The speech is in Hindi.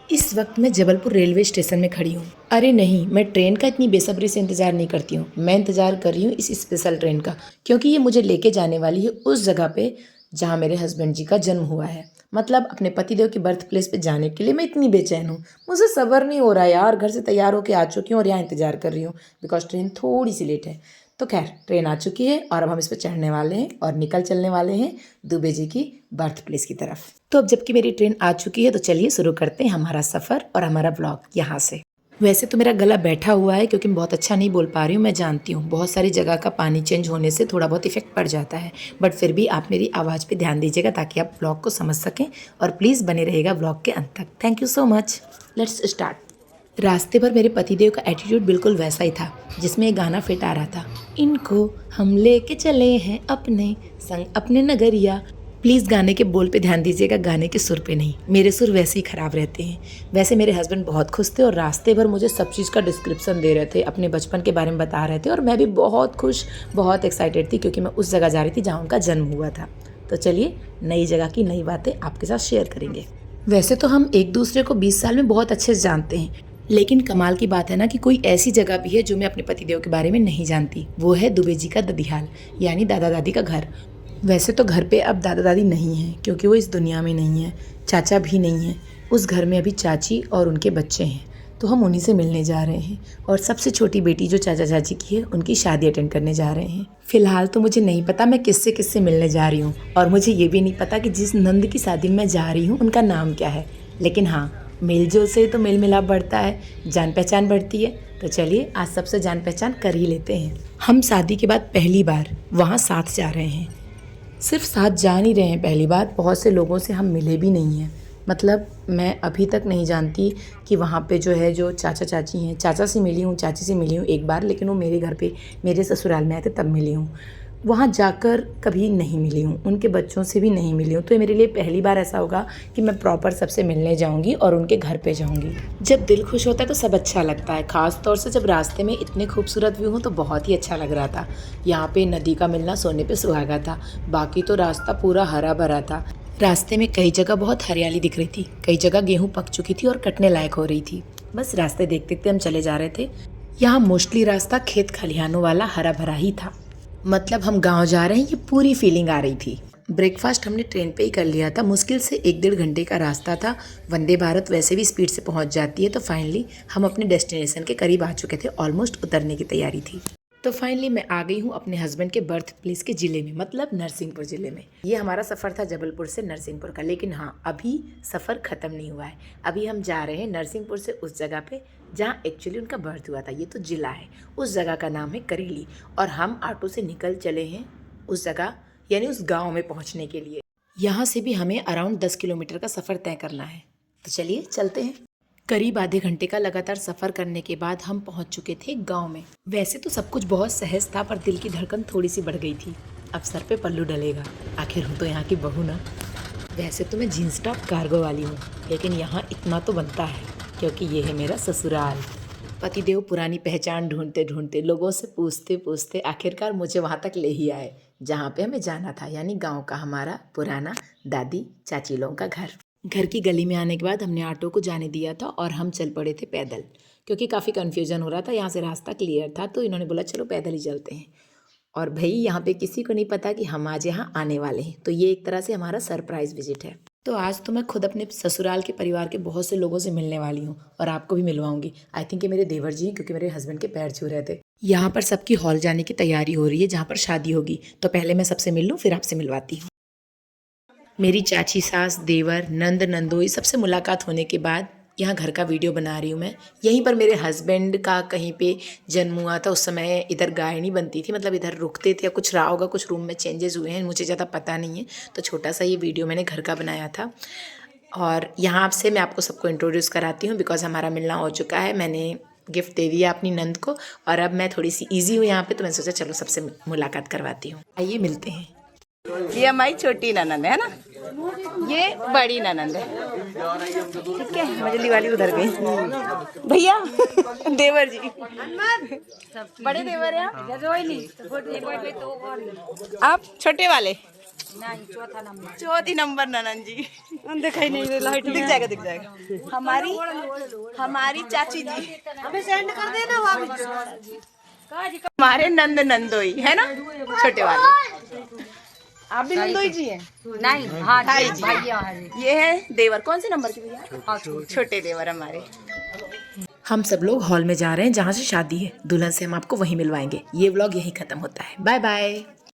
इस वक्त मैं जबलपुर रेलवे स्टेशन में खड़ी हूँ। अरे नहीं, मैं ट्रेन का इतनी बेसब्री से इंतज़ार नहीं करती हूँ। मैं इंतज़ार कर रही हूँ इस स्पेशल ट्रेन का, क्योंकि ये मुझे लेके जाने वाली है उस जगह पे जहाँ मेरे हस्बैंड जी का जन्म हुआ है। मतलब अपने पतिदेव की बर्थ प्लेस पे जाने के लिए मैं इतनी बेचैन हूँ। मुझे सब्र नहीं हो रहा यार। घर से तैयार होकर आ चुकी हूँ और यहाँ इंतज़ार कर रही हूँ बिकॉज ट्रेन थोड़ी सी लेट है। तो खैर, ट्रेन आ चुकी है और अब हम इस पर चढ़ने वाले हैं और निकल चलने वाले हैं दुबे जी की बर्थ प्लेस की तरफ। तो अब जबकि मेरी ट्रेन आ चुकी है तो चलिए शुरू करते हैं हमारा सफ़र और हमारा व्लॉग यहाँ से। वैसे तो मेरा गला बैठा हुआ है क्योंकि मैं बहुत अच्छा नहीं बोल पा रही हूँ। मैं जानती हूँ बहुत सारी जगह का पानी चेंज होने से थोड़ा बहुत इफेक्ट पड़ जाता है, बट फिर भी आप मेरी आवाज़ पे ध्यान दीजिएगा ताकि आप व्लॉग को समझ सकें और प्लीज़ बने रहिएगा व्लॉग के अंत तक। Thank you so much. Let's start. रास्ते पर मेरे पतिदेव का एटीट्यूड बिल्कुल वैसा ही था जिसमें एक गाना फिट आ रहा था, इनको हम लेके चले हैं अपने संग अपने नगरिया। प्लीज़ गाने के बोल पे ध्यान दीजिएगा, गाने के सुर पे नहीं। मेरे सुर वैसे ही ख़राब रहते हैं। वैसे मेरे हस्बैंड बहुत खुश थे और रास्ते भर मुझे सब चीज़ का डिस्क्रिप्शन दे रहे थे, अपने बचपन के बारे में बता रहे थे और मैं भी बहुत खुश, बहुत एक्साइटेड थी क्योंकि मैं उस जगह जा रही थी जहाँ उनका जन्म हुआ था। तो चलिए नई जगह की नई बातें आपके साथ शेयर करेंगे। वैसे तो हम एक दूसरे को 20 साल में बहुत अच्छे से जानते हैं, लेकिन कमाल की बात है ना कि कोई ऐसी जगह भी है जो मैं अपने पतिदेव के बारे में नहीं जानती। वो है दुबे जी का ददिहाल, यानी दादा दादी का घर। वैसे तो घर पे अब दादा दादी नहीं हैं क्योंकि वो इस दुनिया में नहीं है। चाचा भी नहीं है। उस घर में अभी चाची और उनके बच्चे हैं, तो हम उन्हीं से मिलने जा रहे हैं। और सबसे छोटी बेटी जो चाचा चाची की है उनकी शादी अटेंड करने जा रहे हैं। फिलहाल तो मुझे नहीं पता मैं किससे किससे मिलने जा रही हूँ, और मुझे ये भी नहीं पता कि जिस नंद की शादी में जा रही हूँ उनका नाम क्या है। लेकिन हाँ, मेल जोल से तो मेल मिलाप बढ़ता है, जान पहचान बढ़ती है। तो चलिए आज सबसे जान पहचान कर ही लेते हैं। हम शादी के बाद पहली बार वहाँ साथ जा रहे हैं। सिर्फ साथ जा नहीं रहे हैं पहली बार, बहुत से लोगों से हम मिले भी नहीं हैं। मतलब मैं अभी तक नहीं जानती कि वहाँ पे जो है जो चाचा चाची हैं, चाचा से मिली हूँ, चाची से मिली हूँ एक बार, लेकिन वो मेरे घर पे मेरे ससुराल में आए थे तब मिली हूँ। वहाँ जाकर कभी नहीं मिली हूँ, उनके बच्चों से भी नहीं मिली हूँ। तो ये मेरे लिए पहली बार ऐसा होगा कि मैं प्रॉपर सबसे मिलने जाऊँगी और उनके घर पे जाऊँगी। जब दिल खुश होता है तो सब अच्छा लगता है, ख़ास तौर से जब रास्ते में इतने खूबसूरत व्यू हों तो बहुत ही अच्छा लग रहा था। यहाँ पे नदी का मिलना सोने पे सुहागा था। बाकी तो रास्ता पूरा हरा भरा था। रास्ते में कई जगह बहुत हरियाली दिख रही थी, कई जगह गेहूँ पक चुकी थी और कटने लायक हो रही थी। बस रास्ते देखते देखते हम चले जा रहे थे। यहाँ मोस्टली रास्ता खेत खलिहानों वाला हरा भरा ही था। मतलब हम गांव जा रहे हैं ये पूरी फीलिंग आ रही थी। ब्रेकफास्ट हमने ट्रेन पे ही कर लिया था। मुश्किल से 1-1.5 घंटे का रास्ता था। वंदे भारत वैसे भी स्पीड से पहुंच जाती है। तो फाइनली हम अपने डेस्टिनेशन के करीब आ चुके थे, ऑलमोस्ट उतरने की तैयारी थी। तो फाइनली मैं आ गई हूँ अपने हस्बैंड के बर्थ प्लेस के ज़िले में, मतलब नरसिंहपुर ज़िले में। ये हमारा सफ़र था जबलपुर से नरसिंहपुर का, लेकिन हाँ अभी सफ़र ख़त्म नहीं हुआ है। अभी हम जा रहे हैं नरसिंहपुर से उस जगह पे जहाँ एक्चुअली उनका बर्थ हुआ था। ये तो ज़िला है, उस जगह का नाम है करेली, और हम ऑटो से निकल चले हैं उस जगह, यानी उस गाँव में पहुँचने के लिए। यहाँ से भी हमें अराउंड 10 किलोमीटर का सफ़र तय करना है। तो चलिए चलते हैं। करीब आधे घंटे का लगातार सफ़र करने के बाद हम पहुंच चुके थे गांव में। वैसे तो सब कुछ बहुत सहज था, पर दिल की धड़कन थोड़ी सी बढ़ गई थी। अब सर पे पल्लू डलेगा, आखिर हूँ तो यहाँ की बहू ना। वैसे तो मैं जीन्स टॉप कार्गो वाली हूँ, लेकिन यहाँ इतना तो बनता है क्योंकि ये है मेरा ससुराल। पतिदेव पुरानी पहचान ढूंढते ढूंढते, लोगों से पूछते पूछते आखिरकार मुझे वहाँ तक ले ही आए जहाँ पे हमें जाना था, यानी गाँव का हमारा पुराना दादी चाची लोगों का घर। घर की गली में आने के बाद हमने ऑटो को जाने दिया था और हम चल पड़े थे पैदल, क्योंकि काफ़ी कन्फ्यूजन हो रहा था। यहाँ से रास्ता क्लियर था तो इन्होंने बोला चलो पैदल ही चलते हैं। और भाई यहाँ पे किसी को नहीं पता कि हम आज यहाँ आने वाले हैं, तो ये एक तरह से हमारा सरप्राइज़ विजिट है। तो आज तो मैं खुद अपने ससुराल के परिवार के बहुत से लोगों से मिलने वाली हूँ और आपको भी मिलवाऊंगी। आई थिंक ये मेरे देवर जी हैं, क्योंकि मेरे हस्बैंड के पैर छू रहे थे। यहाँ पर सबकी हॉल जाने की तैयारी हो रही है जहाँ पर शादी होगी, तो पहले मैं सबसे मिल लूँ फिर आपसे मिलवाती हूँ। मेरी चाची, सास, देवर, नंद, नंदोई सबसे मुलाकात होने के बाद यहाँ घर का वीडियो बना रही हूँ मैं। यहीं पर मेरे हस्बैंड का कहीं पे जन्म हुआ था। उस समय इधर गाय नहीं बनती थी, मतलब इधर रुकते थे या कुछ रहा होगा, कुछ रूम में चेंजेस हुए हैं, मुझे ज़्यादा पता नहीं है। तो छोटा सा ये वीडियो मैंने घर का बनाया था। और यहाँ से मैं आपको सबको इंट्रोड्यूस कराती हूँ बिकॉज हमारा मिलना हो चुका है। मैंने गिफ्ट दे दिया अपनी नंद को और अब मैं थोड़ी सी ईजी हूँ यहाँ पे, तो मैंने सोचा चलो सबसे मुलाकात करवाती हूँ। आइए मिलते हैं। ये हमारी छोटी ननंद है ना, ये बड़ी ननंद है। ठीक है, मजली वाली उधर गई। भैया देवर जी, बड़े देवर हैं आप छोटे वाले। चौथी नंबर ननन जी। दिखाई नहीं लाइट दिख जाएगा दिख जाएगा। हमारी चाची जी, हमें सेंड कर देना हमारे नंद नंदोई है ना, छोटे वाले। आप भी नंदोई जी हैं? नहीं, हाँ भाई जी, जी। भैया हाँ जी। ये है देवर। कौन से नंबर के भैया? छोटे देवर हमारे। हम सब लोग हॉल में जा रहे हैं जहाँ से शादी है। दुल्हन से हम आपको वहीं मिलवाएंगे। ये व्लॉग यहीं खत्म होता है। Bye bye.